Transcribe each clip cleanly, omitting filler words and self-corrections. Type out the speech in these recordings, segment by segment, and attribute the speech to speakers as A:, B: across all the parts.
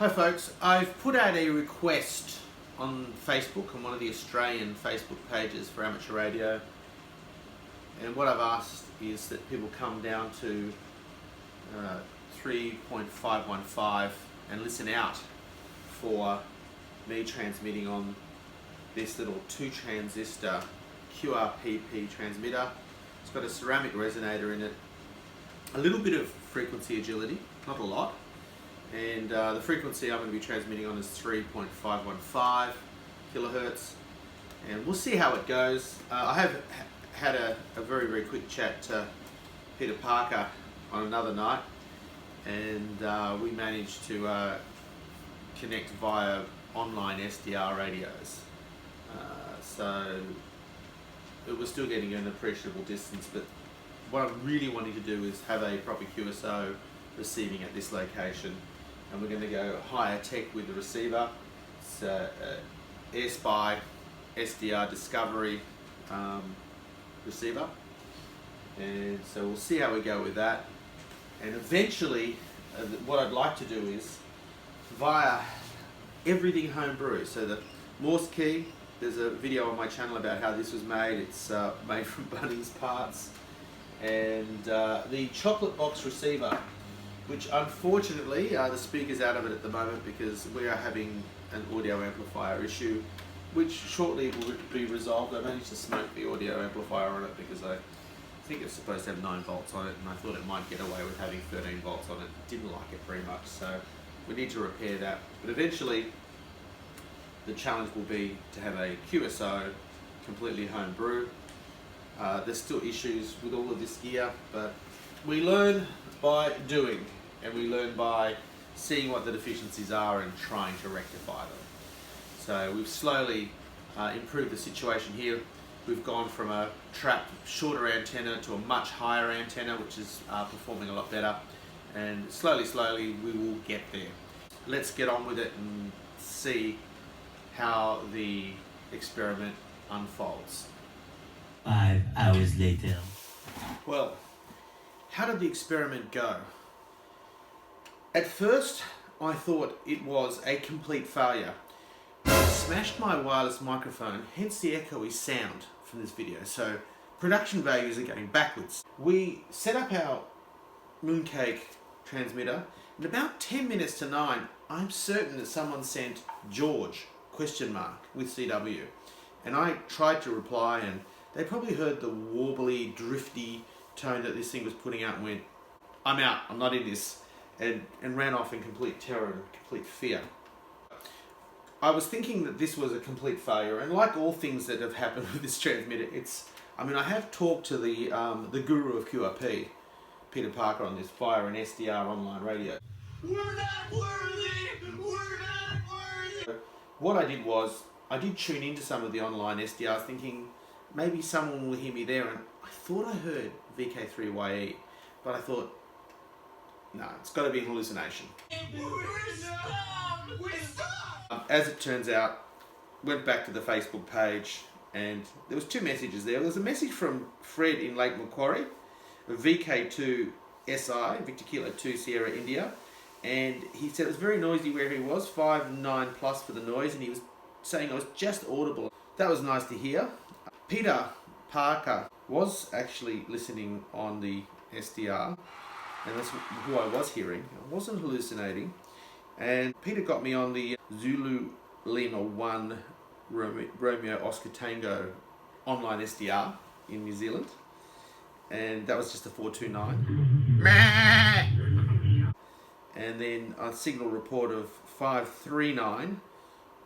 A: Hi folks, I've put out a request on Facebook, on one of the Australian Facebook pages for amateur radio, and what I've asked is that people come down to 3.515 and listen out for me transmitting on this little 2-transistor QRPP transmitter. It's got a ceramic resonator in it, a little bit of frequency agility, not a lot, and the frequency I'm going to be transmitting on is 3.515 kilohertz, and we'll see how it goes. I have had a very quick chat to Peter Parker on another night, and we managed to connect via online SDR radios. So it was still getting an appreciable distance, but what I'm really wanting to do is have a proper QSO receiving at this location, and we're going to go higher tech with the receiver. It's Airspy SDR Discovery receiver, and so we'll see how we go with that. And eventually what I'd like to do is via everything homebrew, so the Morse key, there's a video on my channel about how this was made. It's made from Bunnings parts, and the chocolate box receiver, which unfortunately the speaker's out of it at the moment because we are having an audio amplifier issue, which shortly will be resolved. I managed to smoke the audio amplifier on it because I think it's supposed to have 9 volts on it, and I thought it might get away with having 13 volts on it. Didn't like it very much, so we need to repair that. But eventually the challenge will be to have a QSO completely homebrew. There's still issues with all of this gear, but we learn by doing, and we learn by seeing what the deficiencies are and trying to rectify them. So we've slowly improved the situation here. We've gone from a trapped shorter antenna to a much higher antenna, which is performing a lot better, and slowly we will get there. Let's get on with it and see how the experiment unfolds.
B: 5 hours later.
A: Well, how did the experiment go? At first, I thought it was a complete failure. I smashed my wireless microphone, hence the echoey sound from this video. So production values are going backwards. We set up our mooncake transmitter, and about 10 minutes to 9, I'm certain that someone sent George ? With CW, and I tried to reply, and they probably heard the warbly, drifty tone that this thing was putting out and went, "I'm out, I'm not in this," and ran off in complete terror and complete fear. I was thinking that this was a complete failure, and like all things that have happened with this transmitter, I have talked to the guru of QRP, Peter Parker, on this via an SDR online radio. We're not worthy! We're not worthy! What I did was, I did tune into some of the online SDRs thinking maybe someone will hear me there, and I thought I heard VK3YE, but I thought, no, it's got to be a hallucination. As it turns out, went back to the Facebook page, and there was 2 messages there. There was a message from Fred in Lake Macquarie, VK2SI, Victor Kilo 2 Sierra India, and he said it was very noisy where he was, 5.9 plus for the noise, and he was saying I was just audible. That was nice to hear. Peter Parker was actually listening on the SDR, and that's who I was hearing. I wasn't hallucinating. And Peter got me on the Zulu Lima 1 Romeo Oscar Tango online SDR in New Zealand, and that was just a 429. And then a signal report of 539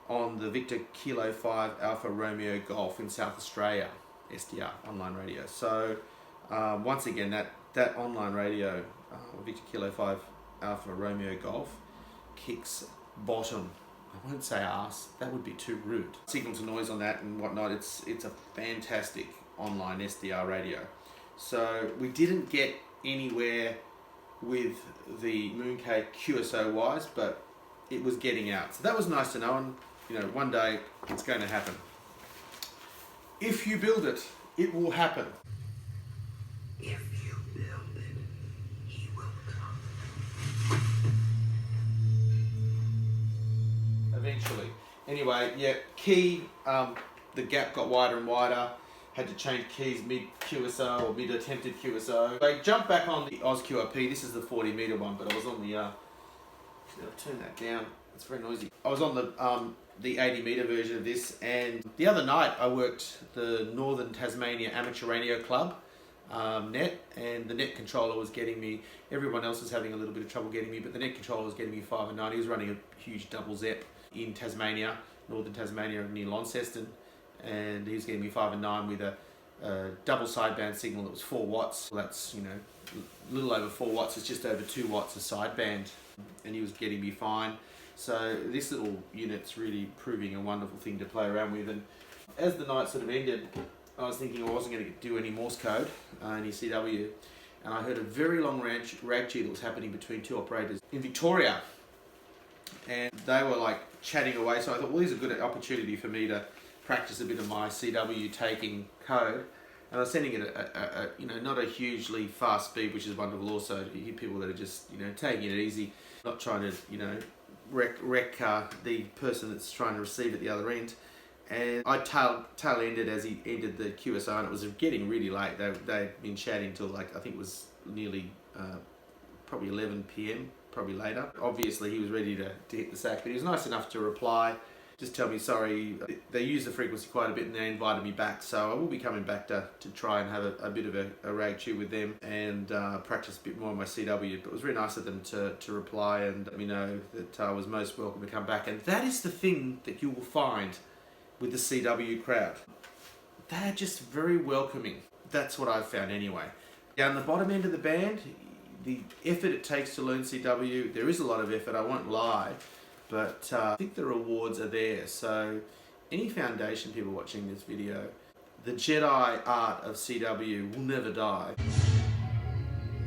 A: on the Victor Kilo 5 Alpha Romeo Golf in South Australia SDR online radio. So once again, that online radio, Victor Kilo 5 Alpha Romeo Golf, kicks bottom. I won't say ass, that would be too rude. Signal to noise on that and whatnot, it's a fantastic online SDR radio. So we didn't get anywhere with the mooncake QSO wise, but it was getting out. So that was nice to know, and one day it's going to happen. If you build it, it will happen.
B: If you build it, he will come.
A: eventually. Anyway, yeah, key, the gap got wider and wider. Had to change keys mid-QSO or mid-attempted QSO. I jumped back on the Oz QRP. This is the 40 meter one, but I was on the, I'll turn that down. It's very noisy. I was on the 80 meter version of this, and the other night I worked the Northern Tasmania Amateur Radio Club net, and the net controller was getting me, everyone else was having a little bit of trouble getting me, but the net controller was getting me 5 and 9. He was running a huge double ZEP in Tasmania, Northern Tasmania near Launceston, and he was getting me 5 and 9 with a double sideband signal that was 4 watts. Well, that's, you know, a little over 4 watts. It's just over 2 watts a sideband, and he was getting me fine. So this little unit's really proving a wonderful thing to play around with. And as the night sort of ended, I was thinking I wasn't going to do any Morse code, any CW, and I heard a very long rag that was happening between 2 operators in Victoria, and they were like chatting away. So I thought, well, this is a good opportunity for me to practice a bit of my CW taking code, and I was sending it at you know, not a hugely fast speed, which is wonderful. Also, you hear people that are just, you know, taking it easy, not trying to, you know, wreck the person that's trying to receive at the other end. And I tail ended as he ended the QSO, and it was getting really late. They'd been chatting till, like, I think it was nearly probably 11 p.m, probably later. Obviously he was ready to hit the sack, but he was nice enough to reply, just tell me sorry. They use the frequency quite a bit, and they invited me back, so I will be coming back to try and have a bit of a rag chew with them and practice a bit more on my CW. But it was very nice of them to reply and let me know that I was most welcome to come back. And that is the thing that you will find with the CW crowd. They're just very welcoming. That's what I've found anyway. Down the bottom end of the band, the effort it takes to learn CW, there is a lot of effort, I won't lie, but I think the rewards are there. So any foundation people watching this video, the Jedi art of CW will never die.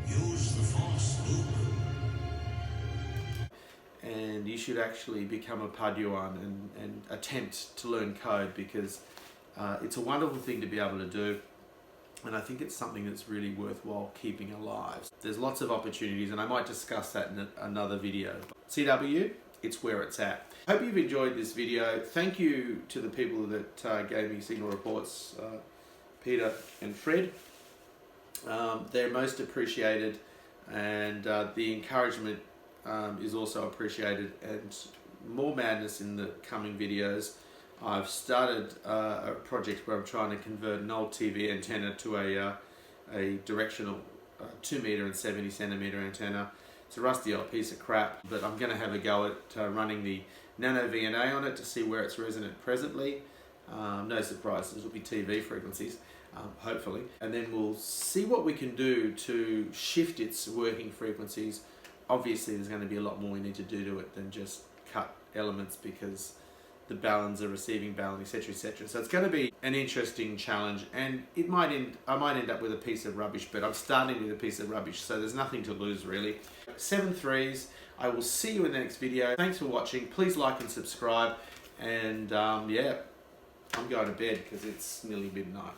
B: Use the Force, Luke.
A: And you should actually become a Padawan and attempt to learn code, because it's a wonderful thing to be able to do, and I think it's something that's really worthwhile keeping alive. There's lots of opportunities, and I might discuss that in another video. CW, it's where it's at. I hope you've enjoyed this video. Thank you to the people that gave me signal reports, Peter and Fred. They're most appreciated, and the encouragement is also appreciated, and more madness in the coming videos. I've started a project where I'm trying to convert an old TV antenna to a directional 2 meter and 70 centimeter antenna. It's a rusty old piece of crap, but I'm going to have a go at running the nano VNA on it to see where it's resonant presently. No surprises, it'll be TV frequencies, hopefully. And then we'll see what we can do to shift its working frequencies. Obviously there's going to be a lot more we need to do to it than just cut elements, because the balance, are receiving balance, etc, etc. So it's going to be an interesting challenge, and I might end up with a piece of rubbish, but I'm starting with a piece of rubbish, so there's nothing to lose really. 7 3s. I will see you in the next video. Thanks for watching. Please like and subscribe, and yeah, I'm going to bed because it's nearly midnight.